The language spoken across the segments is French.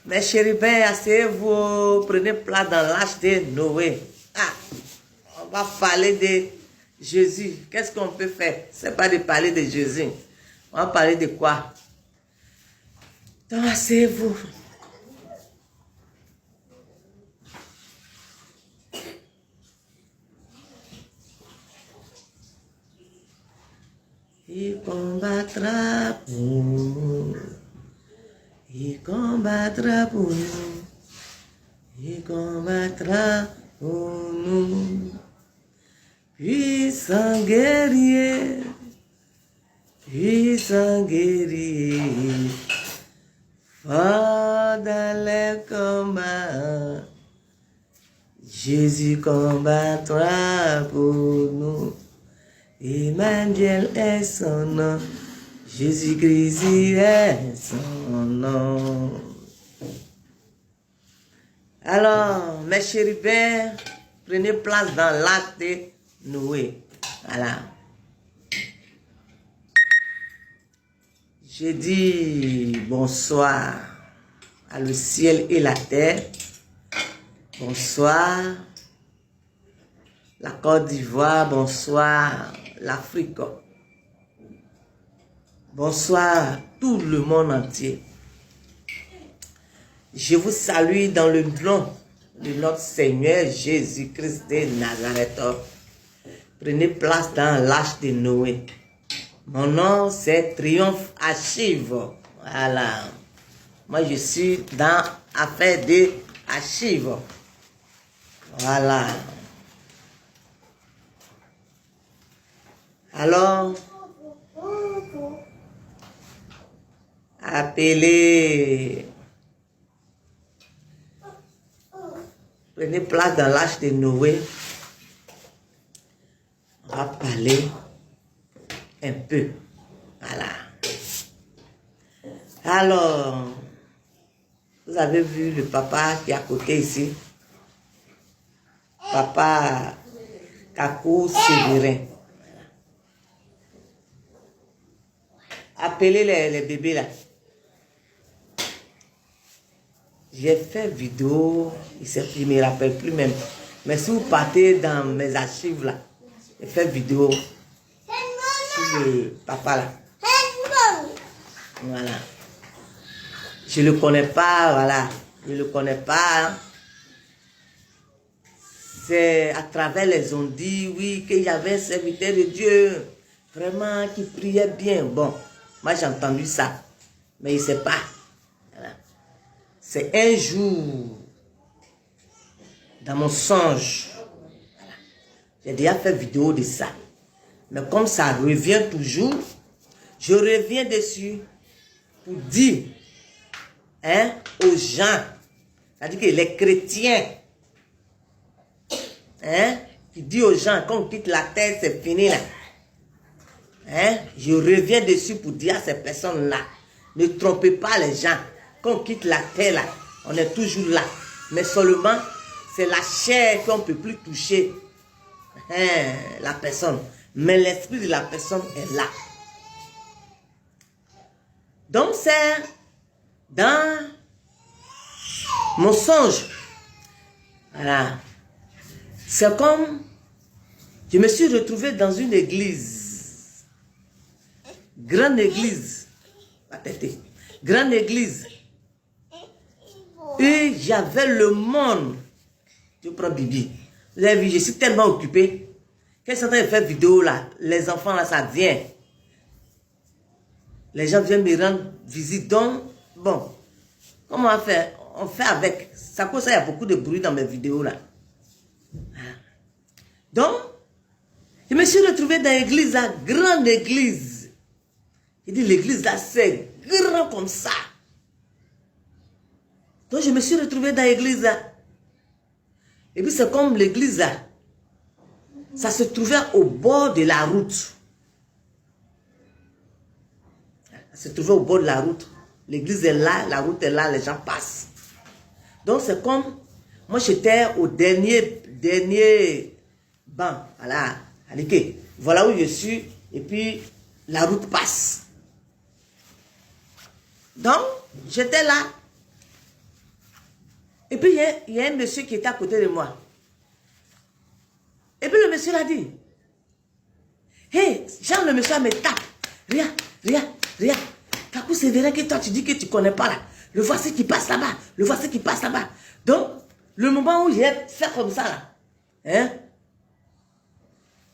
Mes chérubins, asseyez-vous, prenez place dans l'âge de Noé. Ah, on va parler de Jésus. Qu'est-ce qu'on peut faire? C'est pas de parler de Jésus. On va parler de quoi? Donc, asseyez-vous. Il combattra pour nous. Il combattra pour nous. Il combattra pour nous. Puissant guerrier. Puissant guerrier. Fort dans les combats. Jésus combattra pour nous. Emmanuel est son nom, Jésus-Christ est son nom. Alors, mes chérubins, prenez place dans l'arche de Noé. Voilà. Je dis bonsoir à le ciel et la terre. Bonsoir la Côte d'Ivoire, bonsoir l'Afrique. Bonsoir tout le monde entier. Je vous salue dans le nom de notre Seigneur Jésus-Christ de Nazareth. Prenez place dans l'arche de Noé. Mon nom c'est Triomphe Archive. Voilà. Moi je suis dans affaire de archives. Voilà. Alors, appelez, prenez place dans l'arche de Noé. On va parler un peu. Voilà. Alors, vous avez vu le papa qui est à côté ici. Papa Kakou Sévérin. Appelez les bébés là. J'ai fait vidéo, il ne me rappelle plus même. Mais si vous partez dans mes archives là, j'ai fait vidéo sur le papa là. Voilà. Je ne le connais pas, voilà. Je ne le connais pas. C'est à travers les ondits, oui, qu'il y avait un serviteur de Dieu, vraiment, qui priait bien. Bon. Moi, j'ai entendu ça, mais il ne sait pas. Voilà. C'est un jour, dans mon songe, voilà. J'ai déjà fait vidéo de ça. Mais comme ça revient toujours, je reviens dessus pour dire aux gens, c'est-à-dire que les chrétiens, qui disent aux gens, quand on quitte la terre, c'est fini là. Je reviens dessus pour dire à ces personnes-là, ne trompez pas les gens. Quand on quitte la terre, là, on est toujours là. Mais seulement, c'est la chair qu'on ne peut plus toucher la personne. Mais l'esprit de la personne est là. Donc, c'est dans mon songe. Voilà. C'est comme, je me suis retrouvé dans une église. Grande église, grande église, et j'avais le monde. Je prends Bibi. Vous avez vu, je suis tellement occupé. Quand je suis en train de faire vidéo là, les enfants là, ça vient. Les gens viennent me rendre visite. Donc, bon, comment on fait? On fait avec. Ça cause ça, il y a beaucoup de bruit dans mes vidéos là. Donc, je me suis retrouvé dans l'église, la grande église. Il dit l'église là, c'est grand comme ça. Donc je me suis retrouvé dans l'église là. Et puis c'est comme l'église là. Ça se trouvait au bord de la route. Ça se trouvait au bord de la route. L'église est là, la route est là, les gens passent. Donc c'est comme, moi j'étais au dernier banc. Voilà. Voilà où je suis. Et puis la route passe. Donc, j'étais là. Et puis, il y a un monsieur qui était à côté de moi. Et puis, le monsieur l'a dit, hé, Jean, le monsieur me tape. Regarde. Kakou Sévérin que toi, tu dis que tu ne connais pas là. Le voici qui passe là-bas. Donc, le moment où j'ai fait comme ça là, hein,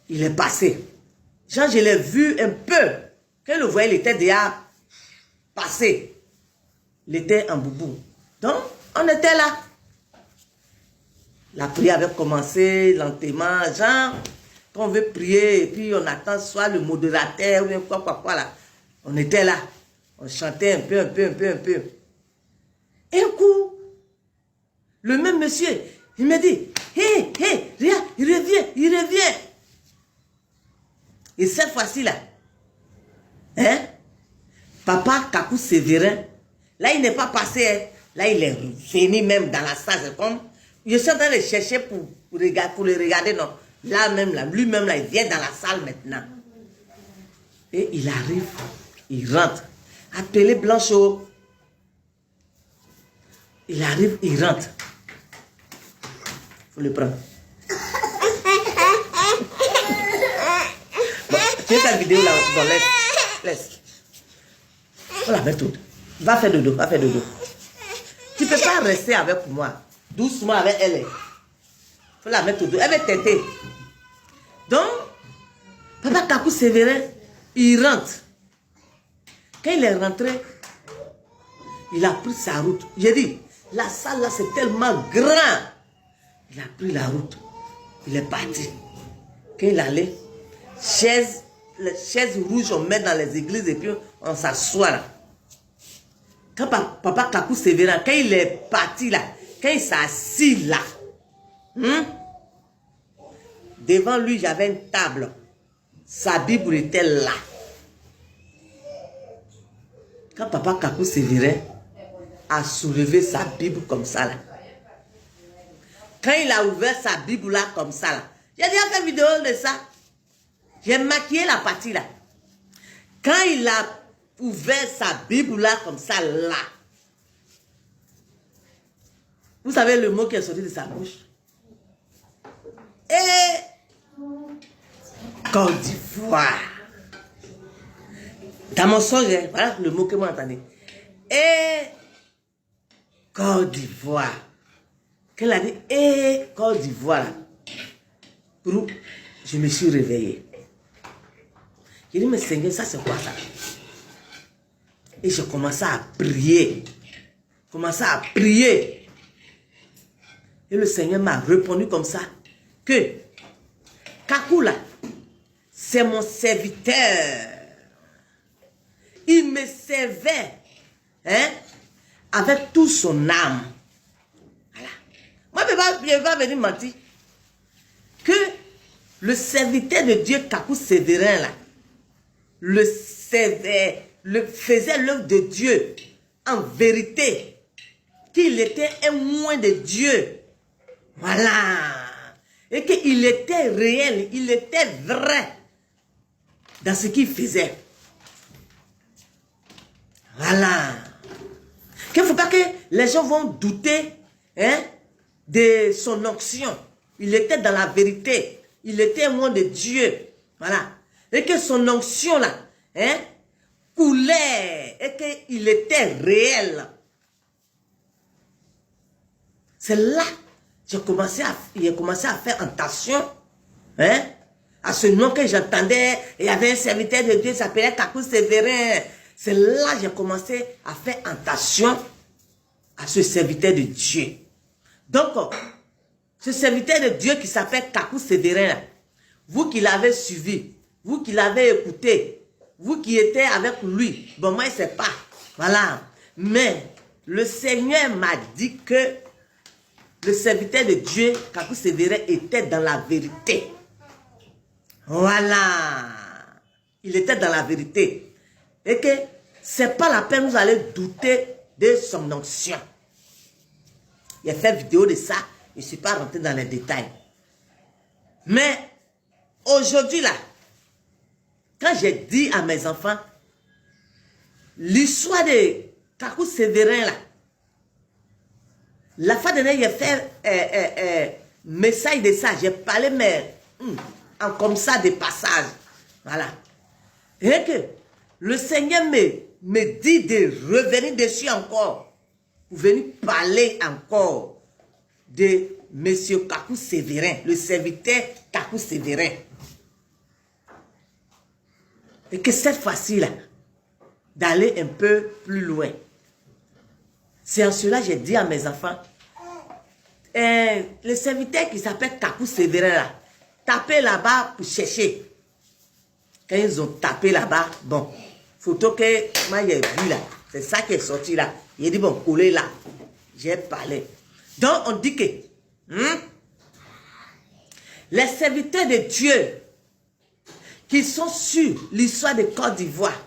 il est passé. Jean, je l'ai vu un peu. Quand le voyait, il était déjà passé. Il était en boubou. Donc, on était là. La prière avait commencé lentement. Genre, quand on veut prier, et puis on attend soit le modérateur, ou bien quoi là. On était là. On chantait un peu. Et un coup, le même monsieur, il me dit, hé, regarde, il revient. Et cette fois-ci là, hein, Papa Kakou Sévérin, là il n'est pas passé, hein. Là il est venu même dans la salle, comme, je suis en train de chercher pour le regarder, non. Là même, là, lui-même là, il vient dans la salle maintenant. Et il arrive, il rentre. Appelez Blanchot. Il arrive, il rentre. Il faut le prendre. Bon, tu as ta vidéo là, bon, laisse. On la met toute. Va faire dodo. Tu ne peux pas rester avec moi. Doucement avec elle. Il faut la mettre toute. Elle va têter. Donc, Papa Kakou Sévérin, il rentre. Quand il est rentré, il a pris sa route. J'ai dit, la salle là c'est tellement grand. Il a pris la route. Il est parti. Quand il allait, les chaises rouges on met dans les églises et puis on s'assoit là. Quand Papa Kakou Sévérin, quand il est parti là, quand il s'est assis là, devant lui j'avais une table. Sa Bible était là. Quand Papa Kakou Sévérin a soulevé sa Bible comme ça là, quand il a ouvert sa Bible là comme ça là, j'ai déjà fait une vidéo de ça. J'ai maquillé la partie là. Quand il a ouvert sa Bible là comme ça là, vous savez le mot qui est sorti de sa bouche? Et Côte d'Ivoire. Dans mon songe, voilà le mot que moi entendez. Et Côte d'Ivoire. Qu'elle a dit, et Côte d'Ivoire. Je me suis réveillé. J'ai dit, mais Seigneur, ça c'est quoi ça? Et je commençais à prier. Et le Seigneur m'a répondu comme ça, que Kakou là, c'est mon serviteur. Il me servait, hein, avec toute son âme. Voilà. Moi, je ne vais pas venir mentir. Que le serviteur de Dieu, Kakou Sévérin là, faisait l'œuvre de Dieu en vérité, qu'il était un moine de Dieu. Voilà. Et qu'il était réel, il était vrai dans ce qu'il faisait. Voilà. Il ne faut pas que les gens vont douter, hein, de son onction. Il était dans la vérité. Il était un moine de Dieu. Voilà. Et que son onction là, hein, coulait. Et qu'il était réel. C'est là que j'ai commencé à faire attention, hein, à ce nom que j'entendais. Il y avait un serviteur de Dieu qui s'appelait Kakou Sévérin. C'est là que j'ai commencé à faire attention à ce serviteur de Dieu. Donc, ce serviteur de Dieu qui s'appelle Kakou Sévérin, vous qui l'avez suivi, vous qui l'avez écouté, vous qui étiez avec lui, bon, moi, je ne sais pas. Voilà. Mais le Seigneur m'a dit que le serviteur de Dieu, Kakou Sévérin, était dans la vérité. Voilà. Il était dans la vérité. Et que ce n'est pas la peine, vous allez douter de son onction. Il a fait une vidéo de ça, je ne suis pas rentré dans les détails. Mais aujourd'hui là, quand j'ai dit à mes enfants, l'histoire de Kakou Sévérin là, La fois dernière, j'ai fait message de ça. J'ai parlé, mais comme ça, des passages. Voilà. Et que le Seigneur me dit de revenir dessus encore. Pour venir parler encore de Monsieur Kakou Sévérin, le serviteur Kakou Sévérin. Et que cette fois-ci, là, d'aller un peu plus loin. C'est en cela que j'ai dit à mes enfants, le serviteur qui s'appelle Kakou Sévérin, là, tapez là-bas pour chercher. Quand ils ont tapé là-bas, bon, photo que moi j'ai vu là, c'est ça qui est sorti là. Il a dit, bon, collez là. J'ai parlé. Donc, on dit que les serviteurs de Dieu qui sont sur l'histoire de Côte d'Ivoire,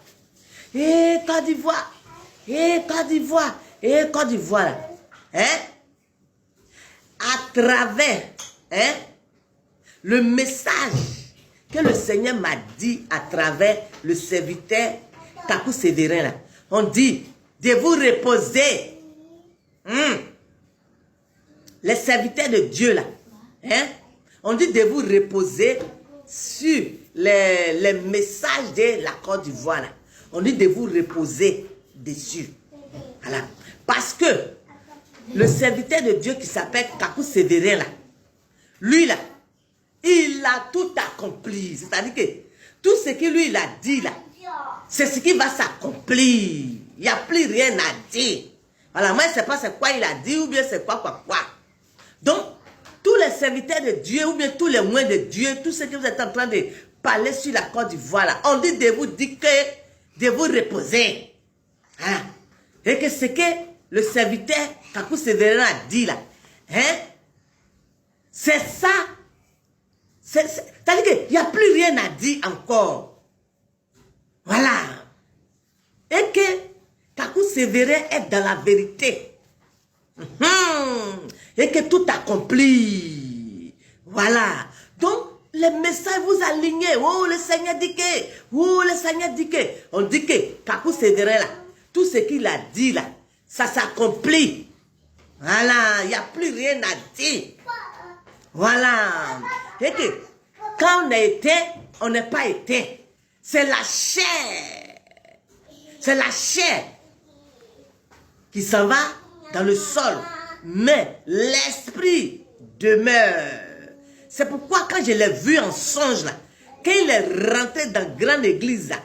et Côte d'Ivoire, et Côte d'Ivoire, et Côte d'Ivoire, là, hein, à travers le message que le Seigneur m'a dit à travers le serviteur Kakou Sévérin, là, on dit de vous reposer. Les serviteurs de Dieu là, hein, on dit de vous reposer sur les messages de la Côte d'Ivoire là. On dit de vous reposer dessus. Voilà. Parce que le serviteur de Dieu qui s'appelle Kakou Sévérin là, lui là, il a tout accompli. C'est-à-dire que tout ce que lui il a dit là, c'est ce qui va s'accomplir. Il n'y a plus rien à dire. Voilà, moi je ne sais pas c'est quoi il a dit ou bien c'est quoi. Donc, tous les serviteurs de Dieu ou bien tous les moyens de Dieu, tout ce que vous êtes en train de parler sur la Côte d'Ivoire là, on dit de vous dire que de vous reposer. Voilà. Et que ce que le serviteur Kakou Sévérin a dit là, hein, c'est ça. C'est-à-dire qu'il n'y a plus rien à dire encore. Voilà. Et que Kakou Sévérin est dans la vérité. Et que tout accompli. Voilà. Donc, les messages vous alignez. Oh, le Seigneur dit que. Oh, le Seigneur dit que. On dit que Kakou Sévérin là, tout ce qu'il a dit là, ça s'accomplit. Voilà. Il n'y a plus rien à dire. Voilà. Et que quand on a été, on n'est pas été. C'est la chair. C'est la chair qui s'en va dans le sol. Mais l'esprit demeure. C'est pourquoi quand je l'ai vu en songe là, quand il est rentré dans la grande église là,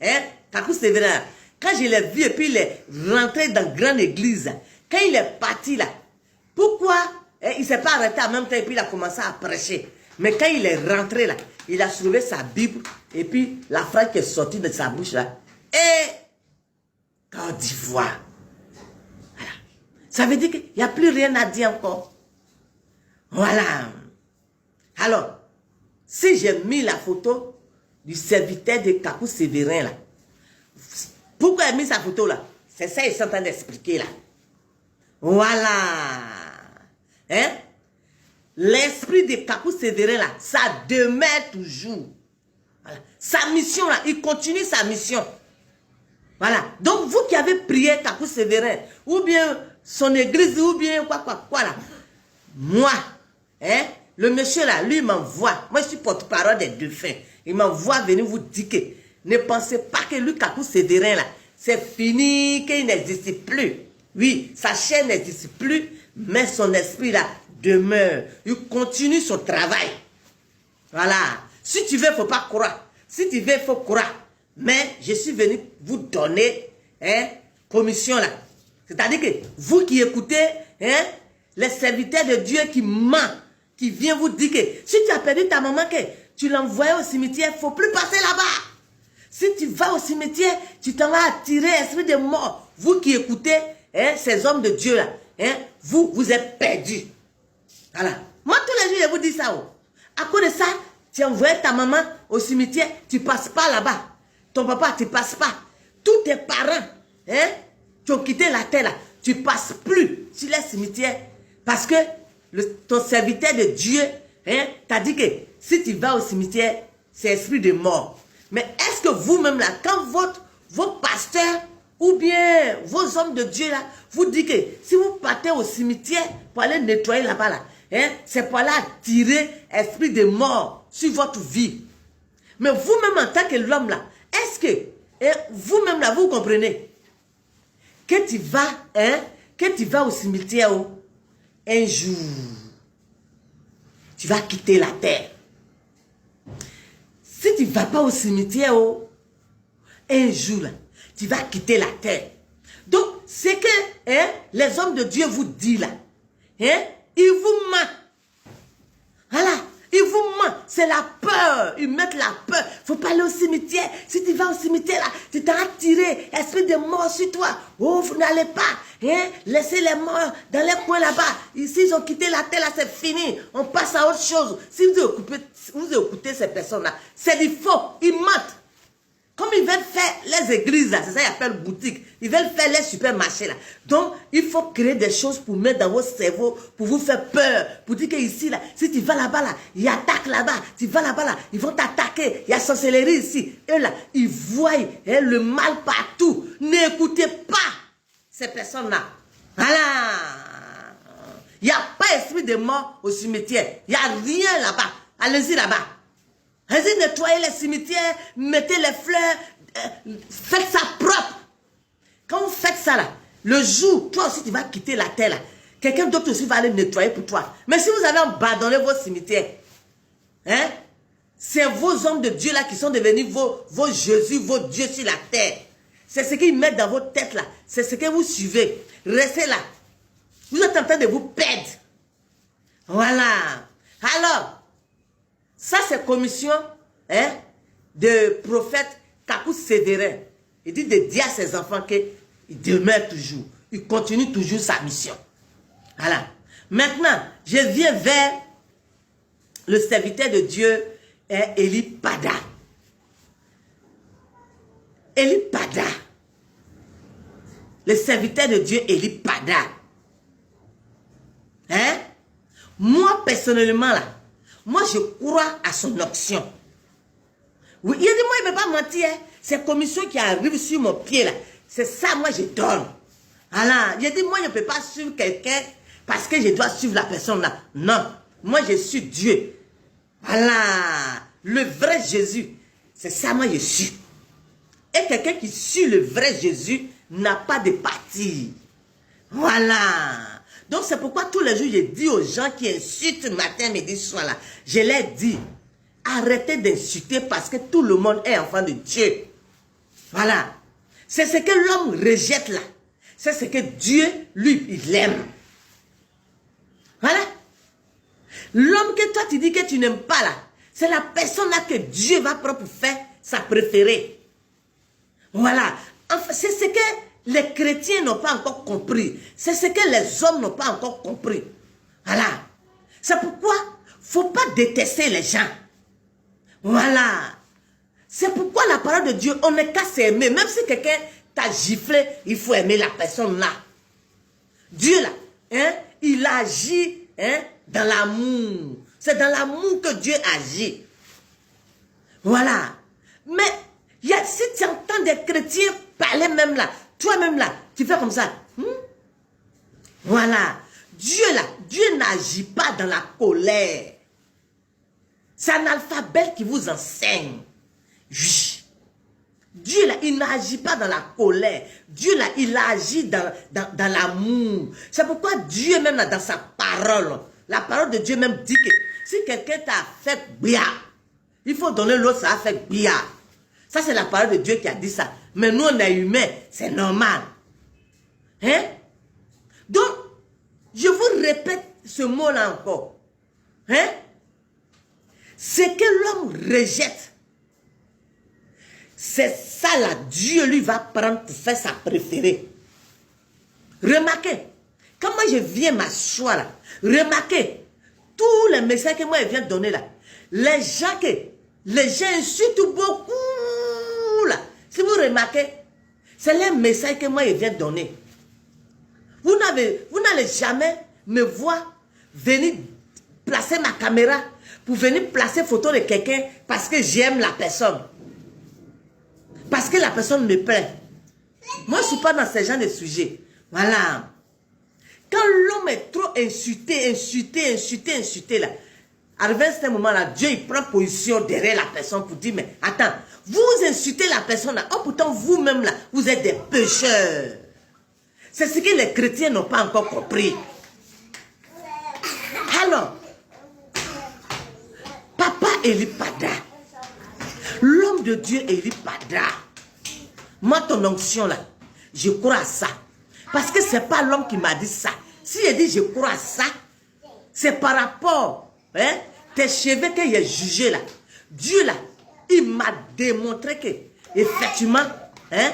hein, Kakou Sévérin, quand je l'ai vu et puis il est rentré dans la grande église là, quand il est parti là, pourquoi il ne s'est pas arrêté en même temps et puis il a commencé à prêcher. Mais quand il est rentré là, il a soulevé sa Bible et puis la phrase qui est sortie de sa bouche là, et Côte d'Ivoire. Voilà. Ça veut dire qu'il n'y a plus rien à dire encore. Voilà. Alors, si j'ai mis la photo du serviteur de Kakou Sévérin là, pourquoi il a mis sa photo là? C'est ça qu'ils sont en train d'expliquer là. Voilà. Hein? L'esprit de Kakou Sévérin là, ça demeure toujours. Voilà. Sa mission là, il continue sa mission. Voilà. Donc vous qui avez prié Kakou Sévérin, ou bien son église, ou bien quoi là. Moi, hein, le monsieur là, lui m'envoie. Moi je suis porte-parole des défunts. Il m'envoie venir vous dire que ne pensez pas que lui Kakou Sévérin là, c'est fini, qu'il n'existe plus. Oui, sa chair n'existe plus, mais son esprit là demeure. Il continue son travail. Voilà. Si tu veux, il ne faut pas croire. Si tu veux, il faut croire. Mais je suis venu vous donner commission là. C'est-à-dire que vous qui écoutez, les serviteurs de Dieu qui mentent, qui viennent vous dire que si tu as perdu ta maman, que tu l'envoies au cimetière, il ne faut plus passer là-bas. Si tu vas au cimetière, tu t'en vas attirer esprit de mort. Vous qui écoutez ces hommes de Dieu là, vous êtes perdus. Voilà. Moi, tous les jours, je vous dis ça. À cause de ça, tu envoies ta maman au cimetière, tu ne passes pas là-bas. Ton papa, tu ne passes pas. Tous tes parents, qui ont quitté la terre là, tu ne passes plus sur les cimetières. Parce que ton serviteur de Dieu t'a dit que si tu vas au cimetière, c'est esprit de mort. Mais est-ce que vous-même là, quand vos pasteurs ou bien vos hommes de Dieu là, vous dites que si vous partez au cimetière pour aller nettoyer là-bas, là, c'est pour aller attirer esprit de mort sur votre vie. Mais vous-même en tant que l'homme là, est-ce que vous-même là, vous comprenez que tu vas au cimetière un jour, tu vas quitter la terre. Si tu ne vas pas au cimetière un jour là, tu vas quitter la terre. Donc, c'est que les hommes de Dieu vous disent là, ils vous mentent. Voilà, ils vous mentent. C'est la peur. Ils mettent la peur. Il ne faut pas aller au cimetière. Si tu vas au cimetière là, tu t'as attiré esprit de mort sur toi. Oh, vous n'allez pas. Laissez les morts dans les coins là-bas. Ici, ils ont quitté la terre là, c'est fini. On passe à autre chose. Si vous écoutez ces personnes-là, c'est du faux. Ils mentent. Comme ils veulent faire les églises là, c'est ça qu'ils appellent boutique. Ils veulent faire les supermarchés là. Donc, il faut créer des choses pour mettre dans votre cerveau, pour vous faire peur. Pour dire que ici là, si tu vas là-bas là, ils attaquent là-bas. Tu vas là-bas là, ils vont t'attaquer. Il y a sorcellerie ici. Eux là, ils voient le mal partout. N'écoutez pas ces personnes-là. Voilà. Il n'y a pas esprit de mort au cimetière. Il n'y a rien là-bas. Allez-y là-bas. Allez-y nettoyer les cimetières, mettez les fleurs, faites ça propre. Quand vous faites ça là, le jour, toi aussi tu vas quitter la terre là, quelqu'un d'autre aussi va aller nettoyer pour toi. Mais si vous avez abandonné vos cimetières, c'est vos hommes de Dieu là qui sont devenus vos Jésus, vos dieux sur la terre. C'est ce qu'ils mettent dans votre tête là, c'est ce que vous suivez. Restez là. Vous êtes en train de vous perdre. Voilà. Alors, ça, c'est commission de prophète Kakou Sévérin. Il dit de dire à ses enfants qu'il demeure toujours. Il continue toujours sa mission. Voilà. Maintenant, je viens vers le serviteur de Dieu, Eli Pada. Eli Pada. Le serviteur de Dieu, Eli Pada. Moi, personnellement, là, moi, je crois à son option. Oui, il a dit, moi, il ne peut pas mentir. C'est commission qui arrive sur mon pied, là. C'est ça, moi, je donne. Voilà. Il a dit, moi, je ne peux pas suivre quelqu'un parce que je dois suivre la personne, là. Non. Moi, je suis Dieu. Voilà. Le vrai Jésus. C'est ça, moi, je suis. Et quelqu'un qui suit le vrai Jésus n'a pas de parti. Voilà. Donc, c'est pourquoi tous les jours, je dis aux gens qui insultent matin, midi, soir, là, je leur dis, arrêtez d'insulter parce que tout le monde est enfant de Dieu. Voilà. C'est ce que l'homme rejette là. C'est ce que Dieu, lui, il aime. Voilà. L'homme que toi, tu dis que tu n'aimes pas là, c'est la personne là que Dieu va prendre pour faire sa préférée. Voilà. Enfin, c'est ce que les chrétiens n'ont pas encore compris. C'est ce que les hommes n'ont pas encore compris. Voilà. C'est pourquoi il ne faut pas détester les gens. Voilà. C'est pourquoi la parole de Dieu, on n'est qu'à s'aimer. Même si quelqu'un t'a giflé, il faut aimer la personne là. Dieu là, il agit dans l'amour. C'est dans l'amour que Dieu agit. Voilà. Mais si tu entends des chrétiens parler même là, toi-même là, tu fais comme ça. Voilà. Dieu là, Dieu n'agit pas dans la colère. C'est un alphabet qui vous enseigne. Oui. Dieu là, il n'agit pas dans la colère. Dieu là, il agit dans l'amour. C'est pourquoi Dieu même là, dans sa parole, la parole de Dieu même dit que si quelqu'un t'a fait bien, il faut donner l'autre, ça a fait bien. Ça, c'est la parole de Dieu qui a dit ça. Mais nous, on est humains, c'est normal. Donc, je vous répète ce mot-là encore. Ce que l'homme rejette, c'est ça là, Dieu lui va prendre pour faire sa préférée. Remarquez, quand moi je viens m'asseoir là, remarquez, tous les messages que moi je viens de donner là, les gens insultent beaucoup là. Si vous remarquez, c'est les messages que moi je viens de donner. Vous n'allez jamais me voir venir placer ma caméra pour venir placer photo de quelqu'un parce que j'aime la personne. Parce que la personne me plaît. Moi, je ne suis pas dans ce genre de sujet. Voilà. Quand l'homme est trop insulté, là, arrivé à ce moment-là, Dieu il prend position derrière la personne pour dire, mais attends, vous insultez la personne là, oh pourtant vous-même là, vous êtes des pécheurs. C'est ce que les chrétiens n'ont pas encore compris. Alors, Papa Eli Pada, l'homme de Dieu Eli Pada, moi ton onction là, je crois à ça. Parce que ce n'est pas l'homme qui m'a dit ça. Si il dit je crois à ça, c'est par rapport, hein, tes cheveux qu'il a jugé là. Dieu là, il m'a démontré que, effectivement, hein,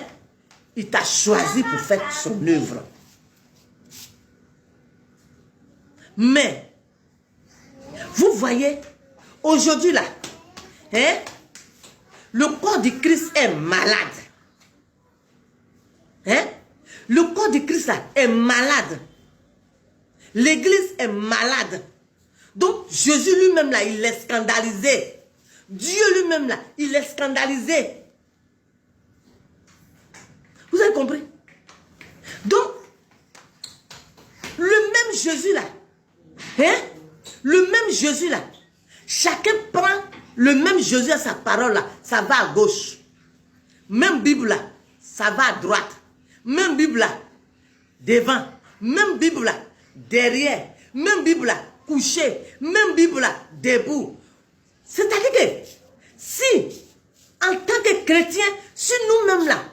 il t'a choisi pour faire son œuvre. Mais, vous voyez, aujourd'hui là, hein, le corps du Christ est malade. Hein? Le corps du Christ là, est malade. L'église est malade. Donc, Jésus lui-même là, il est scandalisé. Dieu lui-même là, il est scandalisé. Vous avez compris? Donc, le même Jésus là, hein? Le même Jésus là, chacun prend le même Jésus à sa parole là, ça va à gauche. Même Bible là, ça va à droite. Même Bible là, devant. Même Bible là, derrière. Même Bible là, couché. Même Bible là, debout. C'est-à-dire que si, en tant que chrétien, si nous-mêmes là,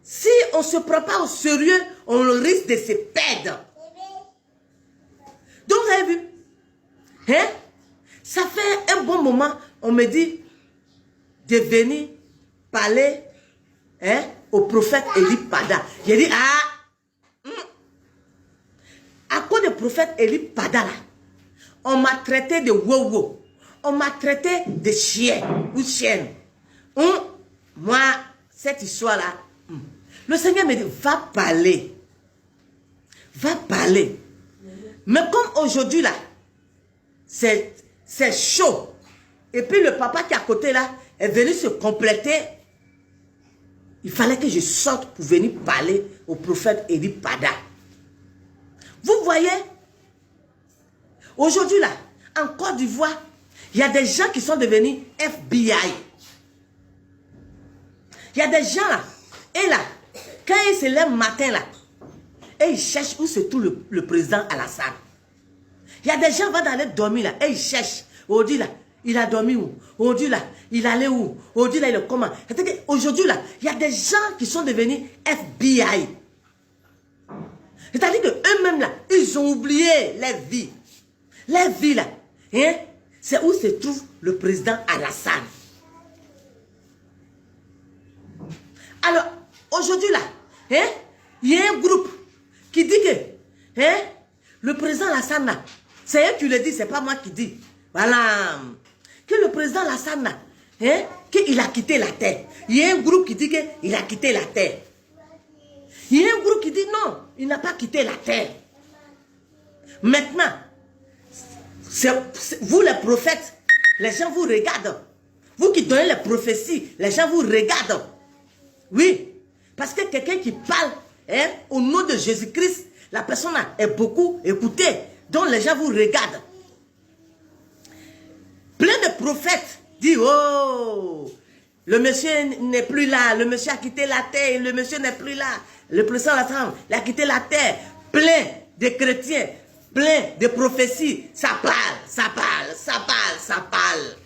si on ne se prend pas au sérieux, on risque de se perdre. Donc vous avez vu, hein? Ça fait un bon moment, on me dit de venir parler, hein, au prophète Eli Pada. J'ai dit, à cause du prophète Eli Pada là, on m'a traité de wow-wow. On m'a traité de chien ou chienne. Moi, cette histoire-là, le Seigneur me dit, va parler. Va parler. Mais comme aujourd'hui là, c'est chaud. Et puis le papa qui est à côté là, est venu se compléter. Il fallait que je sorte pour venir parler au prophète Eli Pada. Vous voyez, aujourd'hui là, en Côte d'Ivoire, il y a des gens qui sont devenus FBI. Il y a des gens là, et là, quand ils se lèvent matin là, et ils cherchent où se trouve le président Alassane. Il y a des gens qui vont aller dormir là, et ils cherchent. Aujourd'hui là, il a dormi où? Aujourd'hui là, il allait où? Aujourd'hui là, il est comment? Aujourd'hui là, il y a des gens qui sont devenus FBI. C'est-à-dire qu'eux-mêmes là, ils ont oublié leur vie. Leur vie là, hein? C'est où se trouve le président Alassane. Alors, aujourd'hui là, hein? Il y a un groupe qui dit que, hein? Le président Alassane là, c'est eux qui le disent, c'est pas moi qui dis. Voilà. Que le président Alassane là, hein? Qu'il a quitté la terre. Il y a un groupe qui dit qu'il a quitté la terre. Il y a un groupe qui dit non, il n'a pas quitté la terre. Maintenant, vous les prophètes, les gens vous regardent. Vous qui donnez les prophéties, les gens vous regardent. Oui, parce que quelqu'un qui parle, hein, au nom de Jésus-Christ, la personne est beaucoup écoutée. Donc les gens vous regardent. Plein de prophètes disent, oh, le monsieur n'est plus là, le monsieur a quitté la terre, le monsieur n'est plus là. Le président Alassane, il a quitté la terre. Plein de chrétiens, plein de prophéties. Ça parle, ça parle, ça parle, ça parle.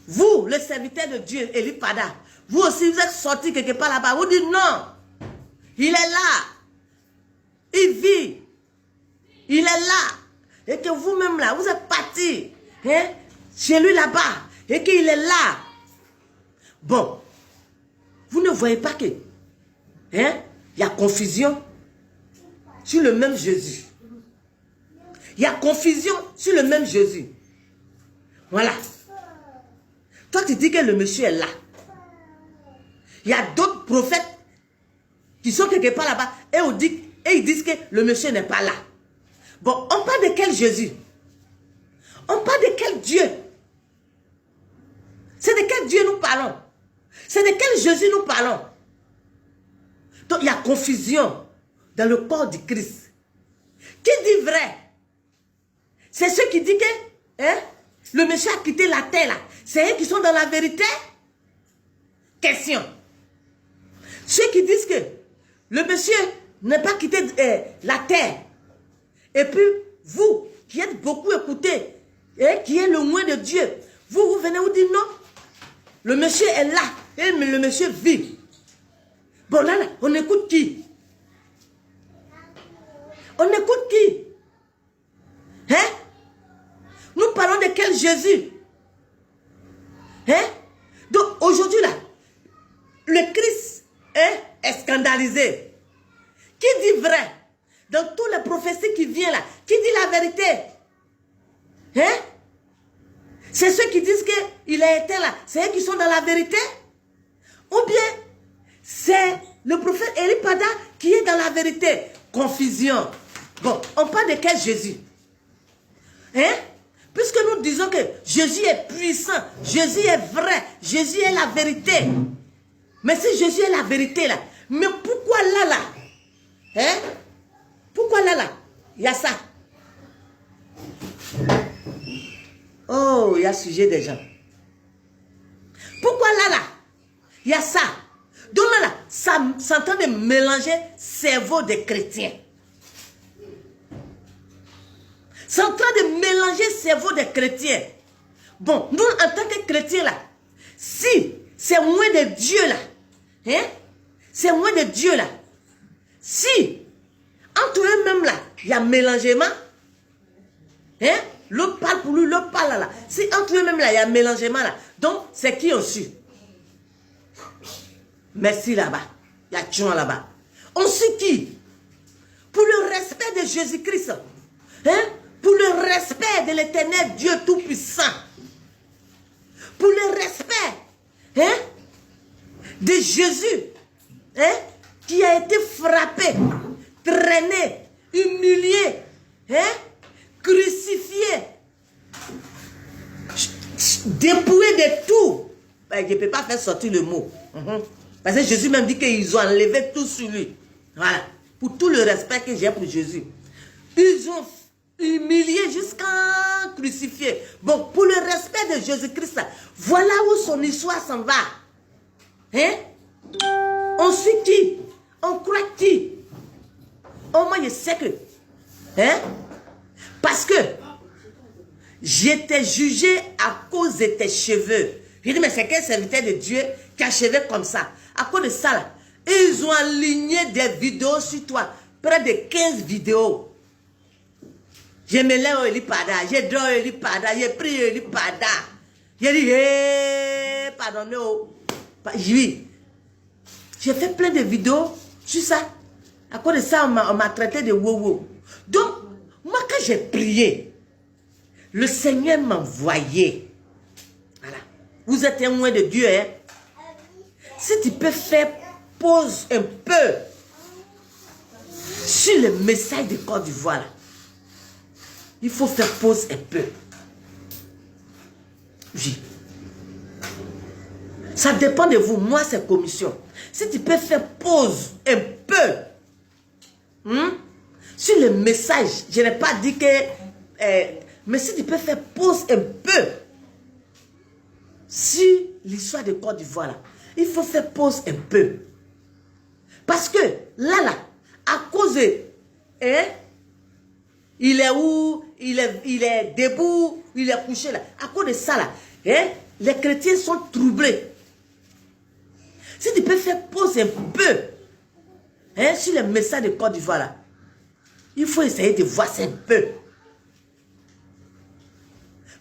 Vous, le serviteur de Dieu, Eli Pada, vous aussi, vous êtes sortis quelque part là-bas. Vous dites non. Il est là. Il vit. Il est là. Et que vous-même là, vous êtes partis, hein, chez lui là-bas. Et qu'il est là. Bon. Vous ne voyez pas que, hein, il y a confusion sur le même Jésus. Il y a confusion sur le même Jésus. Voilà. Toi, tu dis que le monsieur est là. Il y a d'autres prophètes qui sont quelque part là-bas et ils disent que le monsieur n'est pas là. Bon, on parle de quel Jésus? On parle de quel Dieu? C'est de quel Dieu nous parlons? C'est de quel Jésus nous parlons? Donc il y a confusion dans le corps du Christ. Qui dit vrai? C'est ceux qui disent que le monsieur a quitté la terre là. C'est eux qui sont dans la vérité? Question. Ceux qui disent que le monsieur n'a pas quitté la terre. Et puis, vous, qui êtes beaucoup écoutés, et qui est le moins de Dieu, vous venez vous dire non. Le monsieur est là, et le monsieur vit. Bon, là, on écoute qui? On écoute qui? Hein? Nous parlons de quel Jésus? Hein? Donc, aujourd'hui, là, le Christ est scandalisé. Qui dit vrai? Dans toutes les prophéties qui viennent là, qui dit la vérité? Hein? C'est ceux qui disent qu'il a été là, c'est eux qui sont dans la vérité? Ou bien, c'est le prophète Élie Pada qui est dans la vérité? Confusion. Bon, on parle de quel Jésus? Hein? Puisque nous disons que Jésus est puissant, Jésus est vrai, Jésus est la vérité. Mais si Jésus est la vérité là, mais pourquoi là? Hein? Pourquoi là? Il y a ça. Oh, il y a sujet des gens. Pourquoi là? Il y a ça. Donc là, ça s'entend de mélanger cerveau des chrétiens. C'est en train de mélanger cerveau des chrétiens. Bon, nous, en tant que chrétiens, là, si c'est moins de Dieu, là, hein, c'est moins de Dieu, là, si, entre eux-mêmes, là, il y a mélangement, hein, l'autre parle pour lui, l'autre parle là, si entre eux-mêmes, là, il y a mélangement, là, donc, c'est qui on suit? Merci là-bas, il y a Tchouan là-bas. On suit qui? Pour le respect de Jésus-Christ, hein, pour le respect de l'éternel Dieu Tout-Puissant. Pour le respect hein, de Jésus hein, qui a été frappé, traîné, humilié, hein, crucifié, dépouillé de tout. Ben, je ne peux pas faire sortir le mot. Parce que Jésus même dit qu'ils ont enlevé tout sur lui. Voilà. Pour tout le respect que j'ai pour Jésus. Ils ont humilié jusqu'à crucifié. Bon, pour le respect de Jésus-Christ, voilà où son histoire s'en va. Hein? On suit qui? On croit qui? Au moins, je sais que. Hein? Parce que j'étais jugé à cause de tes cheveux. J'ai dit, mais c'est quel serviteur de Dieu qui a cheveux comme ça? À cause de ça, là, ils ont aligné des vidéos sur toi. Près de 15 vidéos. Je me lève au Elipada, je dors au Elipada, je prie au Elipada. Je dis, hé, pardonnez, oui. J'ai fait plein de vidéos sur ça. À cause de ça, on m'a traité de wow. Donc, moi, quand j'ai prié, le Seigneur m'a envoyé. Voilà. Vous êtes témoin de Dieu, hein? Si tu peux faire pause un peu sur le message de Côte d'Ivoire, il faut faire pause un peu. Oui. Ça dépend de vous. Moi, c'est commission. Si tu peux faire pause un peu sur le message, je n'ai pas dit que... mais si tu peux faire pause un peu sur l'histoire de Côte d'Ivoire, il faut faire pause un peu. Parce que là, à cause de... il est où? Il est debout, il est couché là. À cause de ça là, les chrétiens sont troublés. Si tu peux faire pause un peu sur le message de Côte d'Ivoire là, il faut essayer de voir ça un peu.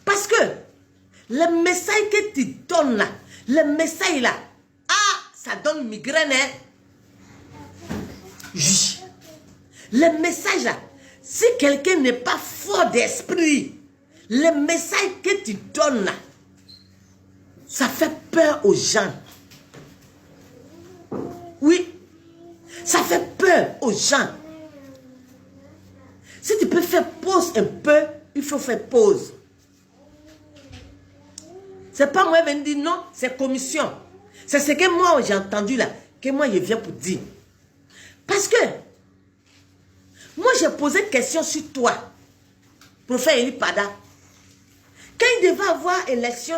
Parce que le message que tu donnes là, le message là, ça donne migraine. Le message là, si quelqu'un n'est pas fort d'esprit, le message que tu donnes là, ça fait peur aux gens. Oui, ça fait peur aux gens. Si tu peux faire pause un peu, il faut faire pause. C'est pas moi qui dis non, c'est commission. C'est ce que moi j'ai entendu là, que moi je viens pour dire. Parce que, moi j'ai posé une question sur toi, prophète Eli Pada. Quand il devait avoir élection,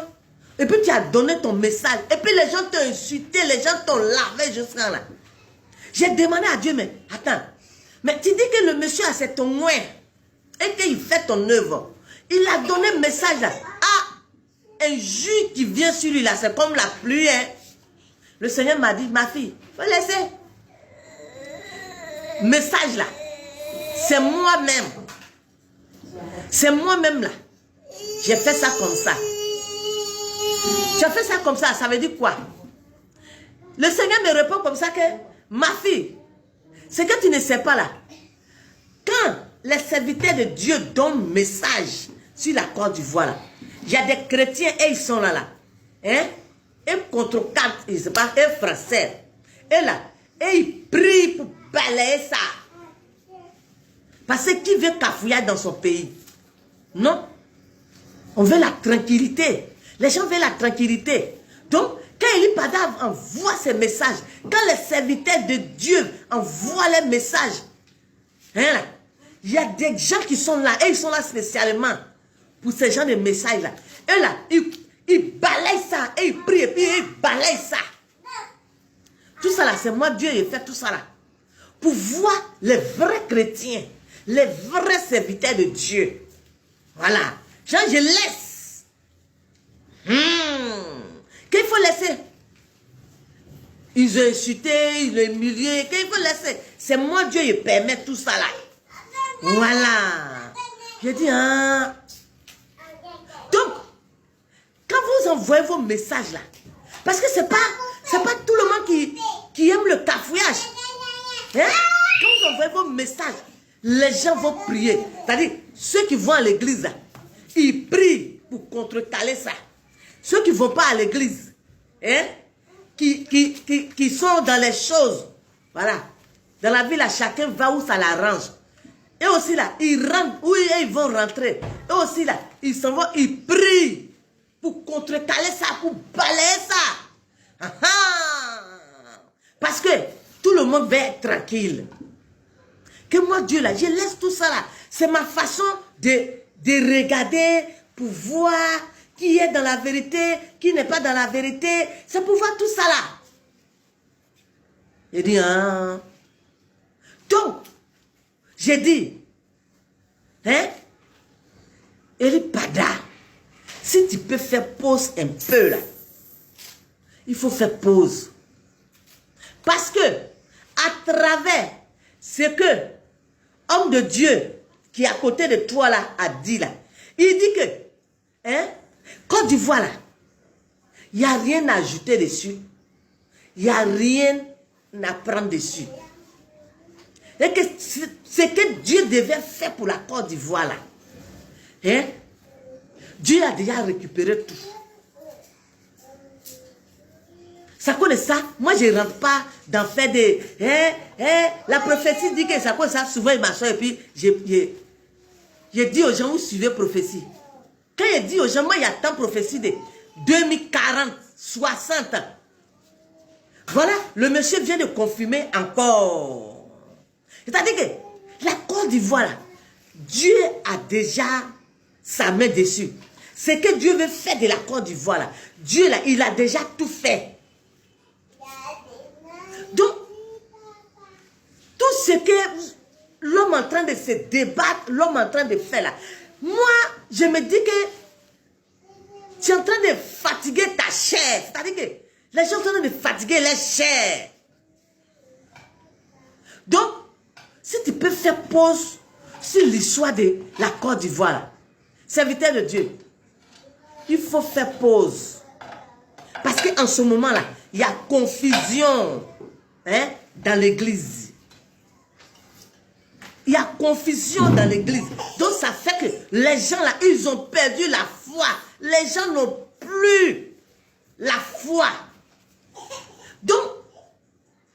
et puis tu as donné ton message, et puis les gens t'ont insulté, les gens t'ont lavé jusqu'à là. J'ai demandé à Dieu, mais attends, mais tu dis que le monsieur a ses témoins, et qu'il fait ton œuvre. Il a donné un message là, à un jus qui vient sur lui là, c'est comme la pluie. Hein. Le Seigneur m'a dit, ma fille, faut laisser. Message là, c'est moi-même. C'est moi-même là. J'ai fait ça comme ça. Tu as fait ça comme ça veut dire quoi? Le Seigneur me répond comme ça que, ma fille, ce que tu ne sais pas là, quand les serviteurs de Dieu donnent message sur la Côte d'Ivoire là, il y a des chrétiens et ils sont là. Hein? Et contre 4, ils se pas, et français. Et là, et ils prient pour balayer ça. Parce que qui veut cafouiller dans son pays? Non. On veut la tranquillité. Les gens veulent la tranquillité. Donc, quand Eli Pada envoie ces messages, quand les serviteurs de Dieu envoient les messages, hein, il y a des gens qui sont là, et ils sont là spécialement pour ces gens de messages-là. Et là, ils balayent ça, et ils prient, et puis ils balayent ça. Tout ça là, c'est moi, Dieu, il fait tout ça là. Pour voir les vrais chrétiens, les vrais serviteurs de Dieu. Voilà. Genre, je laisse. Qu'il faut laisser. Ils ont insulté, ils ont humilié. Qu'il faut laisser. C'est moi, Dieu, il permet tout ça là. Voilà. J'ai dit, hein. Donc, quand vous envoyez vos messages là, parce que c'est pas tout le monde qui aime le cafouillage. Hein? Quand vous envoyez vos messages, les gens vont prier. C'est-à-dire, ceux qui vont à l'église là, ils prient pour contrecaler ça. Ceux qui ne vont pas à l'église, hein, qui sont dans les choses, voilà. Dans la vie, là, chacun va où ça l'arrange. Et aussi là, ils rentrent, où ils vont rentrer. Et aussi là, ils s'en vont, ils prient pour contrecaler ça, pour balayer ça. Parce que tout le monde va être tranquille. Que moi, Dieu là, je laisse tout ça là. C'est ma façon de regarder pour voir qui est dans la vérité, qui n'est pas dans la vérité. C'est pour voir tout ça là. J'ai dit, hein. Donc, j'ai dit, hein, Eli Pada, si tu peux faire pause un peu là, il faut faire pause. Parce que, à travers ce que homme de Dieu qui est à côté de toi là a dit là, il dit que, hein, Côte d'Ivoire là, il n'y a rien à ajouter dessus, il n'y a rien à prendre dessus. Et que ce que Dieu devait faire pour la Côte d'Ivoire là, hein, Dieu a déjà récupéré tout. Ça connaît ça, moi je ne rentre pas dans faire des... la prophétie dit que ça connaît ça, souvent il m'assoit et puis je dis aux gens, vous suivez prophétie. Quand il dit aux gens, moi il y a tant de prophéties de 2040, 60 ans. Voilà, le monsieur vient de confirmer encore. C'est-à-dire que la Côte d'Ivoire, là, Dieu a déjà sa main dessus. Ce que Dieu veut faire de la Côte d'Ivoire, là, Dieu, là, il a déjà tout fait. Donc, tout ce que l'homme est en train de se débattre, l'homme est en train de faire là, moi, je me dis que tu es en train de fatiguer ta chair. C'est-à-dire que les gens sont en train de fatiguer les chairs. Donc, si tu peux faire pause sur l'histoire de la Côte d'Ivoire, serviteur de Dieu, il faut faire pause. Parce qu'en ce moment-là, il y a confusion, hein, dans l'église. Il y a confusion dans l'église. Donc ça fait que les gens là, ils ont perdu la foi. Les gens n'ont plus la foi. Donc,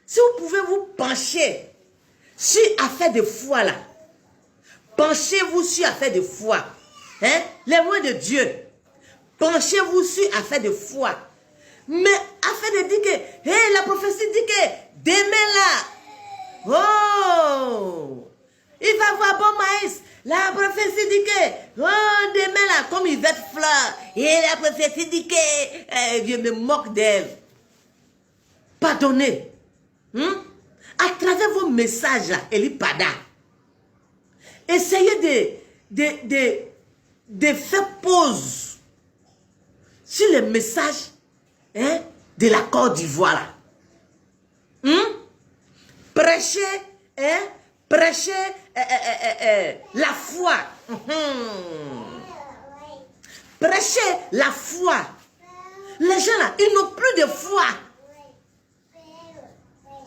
si vous pouvez vous pencher sur affaire de foi là, penchez-vous sur affaire de foi. Hein? Les mots de Dieu. Penchez-vous sur affaire de foi. Mais afin de dire que, hey, la prophétie dit que demain là, il va avoir bon maïs. La prophétie dit que, oh, demain là, comme il va être fleur, et la prophétie dit que, je me moque d'elle. Pardonnez. À travers vos messages là, Elipada, essayez de faire pause sur les messages de la Côte d'Ivoire là. Prêchez, prêchez la foi. Prêchez la foi. Les gens là, ils n'ont plus de foi.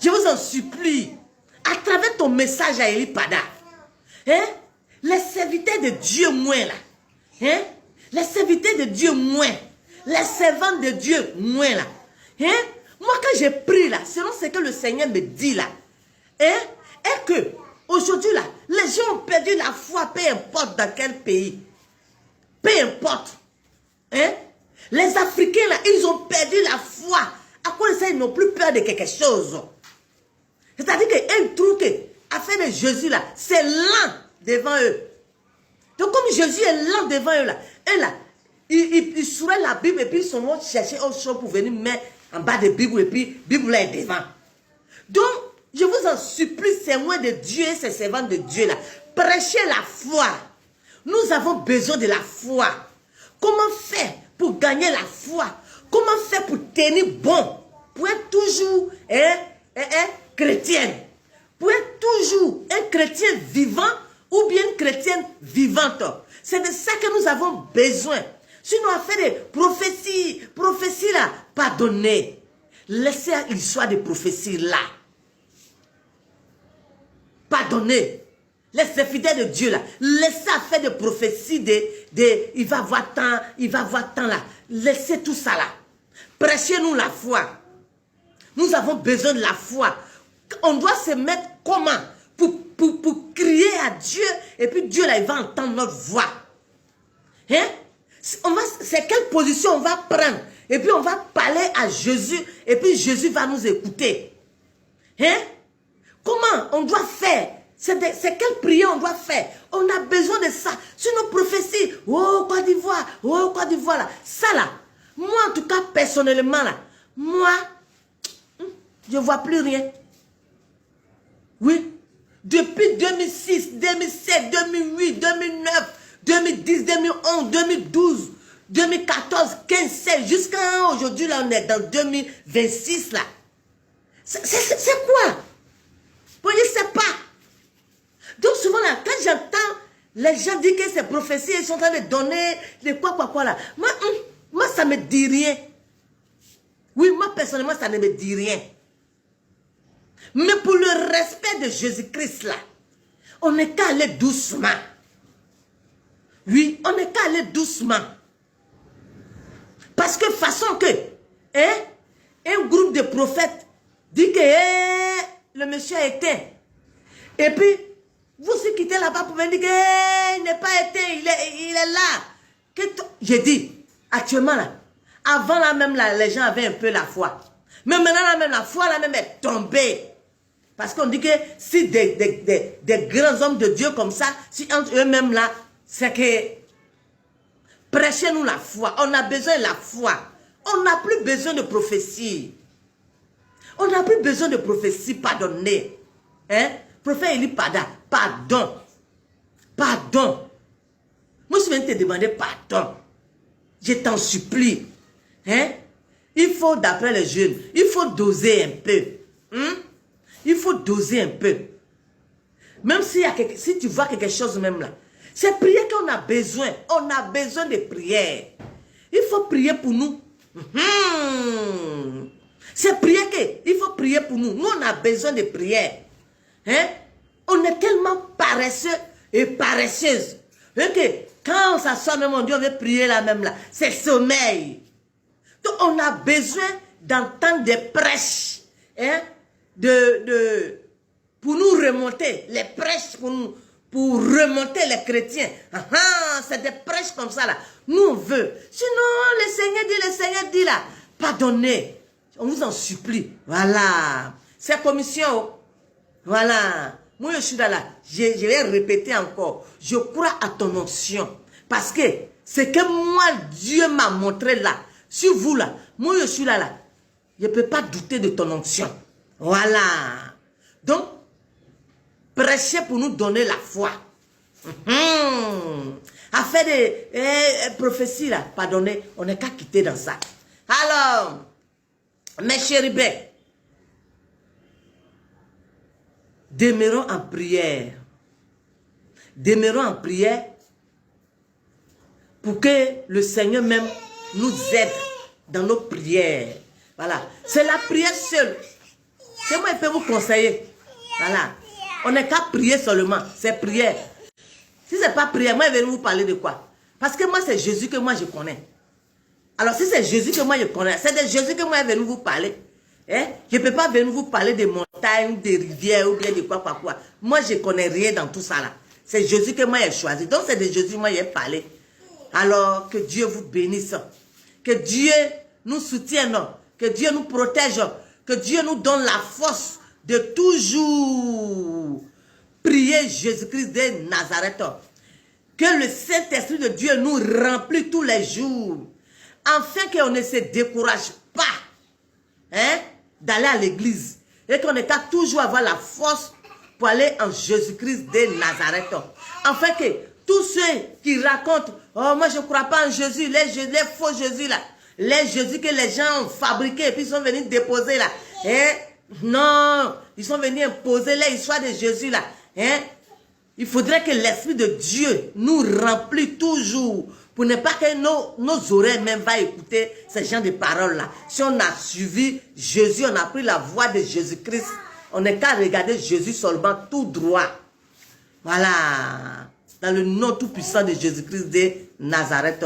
Je vous en supplie, à travers ton message à Elipada, les serviteurs de Dieu moins là, les serviteurs de Dieu moins, les servants de Dieu moins là, moi quand j'ai pris là, selon ce que le Seigneur me dit là, est que aujourd'hui là, les gens ont perdu la foi, peu importe dans quel pays, peu importe, les Africains là, ils ont perdu la foi, à cause de ça ils n'ont plus peur de quelque chose. C'est-à-dire qu'ils trouvent que l'affaire de Jésus là, c'est lent devant eux. Donc comme Jésus est lent devant eux là, ils souraient la Bible et puis ils sont chercher autre chose pour venir mettre en bas de la Bible et puis la Bible là est devant. Donc, je vous en supplie, c'est moi de Dieu et ces servants de Dieu là. Prêchez la foi. Nous avons besoin de la foi. Comment faire pour gagner la foi? Comment faire pour tenir bon? Pour être toujours chrétienne. Pour être toujours un chrétien vivant ou bien une chrétienne vivante. C'est de ça que nous avons besoin. Sinon, à faire des prophéties là, pardonnez. Laissez l'histoire des prophéties là. Pardonnez. Les fidèles de Dieu là. Laissez faire des prophéties il va voir tant, il va voir tant là. Laissez tout ça là. Prêchez-nous la foi. Nous avons besoin de la foi. On doit se mettre comment? Pour crier à Dieu. Et puis Dieu là, il va entendre notre voix. C'est quelle position on va prendre? Et puis on va parler à Jésus. Et puis Jésus va nous écouter. Comment on doit faire? C'est quelle prière on doit faire? On a besoin de ça. Sur nos prophéties. Oh, Côte d'Ivoire. Oh, Côte d'Ivoire là. Ça là. Moi en tout cas, personnellement là. Moi, je ne vois plus rien. Oui. Depuis 2006, 2007, 2008, 2009, 2010, 2011, 2012, 2014, 15, 16, jusqu'à aujourd'hui, là, on est dans 2026, là. C'est quoi? Vous ne sais pas. Donc, souvent, là, quand j'entends les gens dire que ces prophéties, ils sont en train de donner, de quoi, là. Moi, ça ne me dit rien. Oui, moi, personnellement, ça ne me dit rien. Mais pour le respect de Jésus-Christ, là, on n'est qu'à aller doucement. Oui, on n'est qu'à aller doucement. Parce que façon que, un groupe de prophètes dit que le monsieur est éteint. Et puis, vous se quittez là-bas pour venir dire qu'il n'est pas éteint, il est là. J'ai dit, actuellement là, avant là même là, les gens avaient un peu la foi. Mais maintenant là même, la foi là même est tombée. Parce qu'on dit que si des grands hommes de Dieu comme ça, si entre eux-mêmes là, c'est que prêchez-nous la foi. On a besoin de la foi. On n'a plus besoin de prophétie. On n'a plus besoin de prophétie, pardonnez. Prophète Elipada, pardon. Pardon. Moi, je viens te demander pardon. Je t'en supplie. Il faut, d'après les jeunes, il faut doser un peu. Il faut doser un peu. Même si tu vois quelque chose même là. C'est prière qu'on a besoin. On a besoin de prière. Il faut prier pour nous. C'est prière qu'il faut prier pour nous. Nous, on a besoin de prière. On est tellement paresseux et paresseuses. Que quand on s'assoit même, on dit on veut prier là même là. C'est sommeil. Donc, on a besoin d'entendre des prêches. Pour nous remonter, les prêches pour remonter les chrétiens. C'est des prêches comme ça là. Nous on veut. Sinon, le Seigneur dit là, pardonnez. On vous en supplie. Voilà. C'est commission. Voilà. moi je suis là, je vais répéter encore. Je crois à ton onction. Parce que ce que moi, Dieu m'a montré là, sur vous là, moi je suis là. Je ne peux pas douter de ton onction. Voilà. Donc, prêchez pour nous donner la foi. À faire des prophéties là, pardonnez, on n'est qu'à quitter dans ça. Alors, mes chérubins, demeurons en prière. Demeurons en prière pour que le Seigneur même nous aide dans nos prières. Voilà. C'est la prière seule. C'est moi qui peux vous conseiller. Voilà. On n'est qu'à prier seulement. C'est prière. Si ce n'est pas prière, moi je vais vous parler de quoi? Parce que moi c'est Jésus que moi je connais. Alors si c'est Jésus que moi je connais, c'est de Jésus que moi je vais vous parler. Hein? Je ne peux pas venir vous parler des montagnes, des rivières ou bien de quoi. Moi je ne connais rien dans tout ça là. C'est Jésus que moi j'ai choisi. Donc c'est de Jésus que moi j'ai parlé. Alors que Dieu vous bénisse. Que Dieu nous soutienne. Que Dieu nous protège. Que Dieu nous donne la force de toujours prier Jésus-Christ de Nazareth. Que le Saint-Esprit de Dieu nous remplit tous les jours. Afin qu'on ne se décourage pas, hein, d'aller à l'église. Et qu'on ait qu'à toujours avoir la force pour aller en Jésus-Christ de Nazareth. Afin que tous ceux qui racontent, oh moi je ne crois pas en Jésus, les faux Jésus là, les Jésus que les gens ont fabriqués et puis ils sont venus déposer là. Hein? Non, ils sont venus imposer l'histoire de Jésus là. Hein? Il faudrait que l'Esprit de Dieu nous remplisse toujours pour ne pas que nos oreilles même va écouter ces gens de paroles là. Si on a suivi Jésus, on a pris la voie de Jésus-Christ, on n'est qu'à regarder Jésus seulement tout droit. Voilà. Dans le nom tout puissant de Jésus-Christ de Nazareth.